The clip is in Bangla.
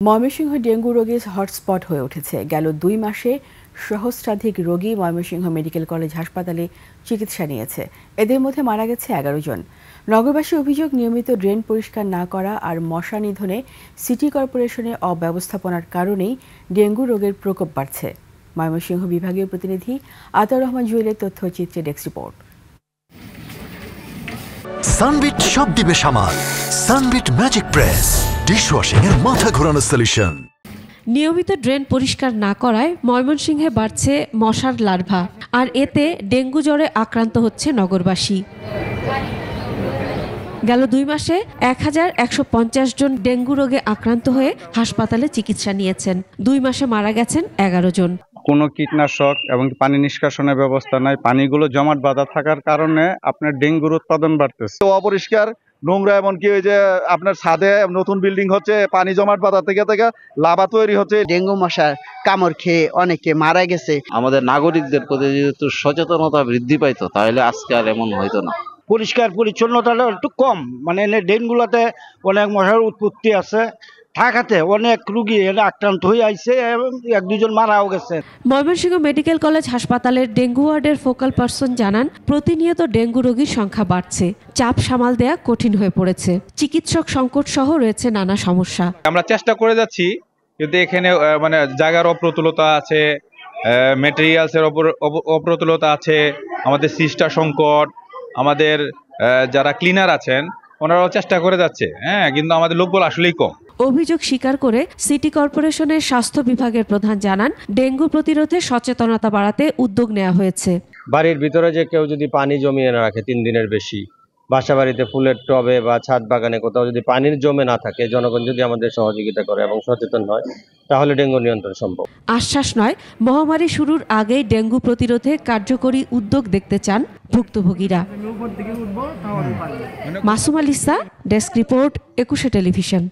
ময়মনসিংহ ডেঙ্গু রোগীর হটস্পট হয়ে উঠেছে। গেল 2 মাসে সহস্রাধিক রোগী ময়মনসিংহ মেডিকেল কলেজ হাসপাতালে চিকিৎসা নিয়েছে। এদের মধ্যে মারা গেছে 11 জন। নগরবাসীর অভিযোগ, নিয়মিত ড্রেন পরিষ্কার না করা আর মশা নিধনে সিটি কর্পোরেশনের অব্যবস্থাপনার কারণেই ডেঙ্গু রোগের প্রকোপ বাড়ছে। ময়মনসিংহ বিভাগীয় প্রতিনিধি আতাউর রহমান জুয়েলের তথ্যচিত্রে ডেস্ক রিপোর্ট। সানবিট সব দিবে সামাল। সানবিট ম্যাজিক প্রেস ডিশওয়াশিং এর মাথা ঘোরানো সলিউশন। নিয়মিত ড্রেন পরিষ্কার না করায় ময়মনসিংহে বাড়ছে মশার লার্ভা, আর এতে ডেঙ্গু জ্বরে আক্রান্ত হচ্ছে নগরবাসী। গেল 2 মাসে 1150 জন ডেঙ্গু রোগে আক্রান্ত হয়ে হাসপাতালে চিকিৎসা নিয়েছেন। 2 মাসে মারা গেছেন 11 জন। কোনো কীটনাশক এবং পানি নিষ্কাশনের ব্যবস্থা নাই। পানিগুলো জমাট বাঁধা থাকার কারণে আপনার ডেঙ্গুর উৎপাদন বাড়তেছে। অপরিষ্কার, নোংরা, এমনকি ওই যে আপনার ছাদে নতুন বিল্ডিং হচ্ছে, পানি জমাট বাঁধা থেকে লাভা তৈরি হচ্ছে। ডেঙ্গু মশার কামড় খেয়ে অনেকে মারা গেছে। আমাদের নাগরিকদের প্রতি যদি সচেতনতা বৃদ্ধি পাইতো তাহলে আজকে আর এমন হইতো না। পরিষ্কার পরিচ্ছন্নতাটা একটু কম, মানে ড্রেনগুলোতে অনেক মশার উৎপত্তি আছে থাকাতে অনেক রুগী আক্রান্ত হয়ে আইছে এবং 1-2 জন মারাও গেছে। ময়মনসিংহ মেডিকেল কলেজ হাসপাতালের ডেঙ্গু ওয়ার্ডের ফোকাল পারসন জানান, প্রতিনিয়ত ডেঙ্গু রোগীর সংখ্যা বাড়ছে। চাপ সামাল দেয়া কঠিন হয়ে পড়েছে। চিকিৎসক সংকট সহ রয়েছে নানা সমস্যা। আমরা চেষ্টা করে যাচ্ছি, কিন্তু এখানে মানে জায়গার অপ্রতুলতা আছে, ম্যাটেরিয়ালসের অপ্রতুলতা আছে, আমাদের সিস্টার সংকট, আমাদের যারা ক্লিনার আছেন ওনারাও চেষ্টা করে যাচ্ছে, কিন্তু আমাদের লোকবল আসলেই কম। অভিযোগ স্বীকার করে সিটি কর্পোরেশনের স্বাস্থ্য বিভাগের প্রধান জানান, ডেঙ্গু প্রতিরোধে সচেতনতা বাড়াতে উদ্যোগ নেওয়া হয়েছে। বাড়ির ভিতরে যে কেউ যদি পানি জমিয়ে না রাখে 3 দিনের বেশি, বাসা বাড়িতে ফুলের টবে বা ছাদ বাগানে কোথাও যদি পানির জমে না থাকে, জনগণ যদি আমাদের সহযোগিতা করে এবং সচেতন হয় তাহলে ডেঙ্গু নিয়ন্ত্রণ সম্ভব। আশ্বাস নয়, মহামারী শুরুর আগেই ডেঙ্গু প্রতিরোধে কার্যকরী উদ্যোগ দেখতে চান ভুক্তভোগীরা। Masum আলিসা, desk report, 21 television.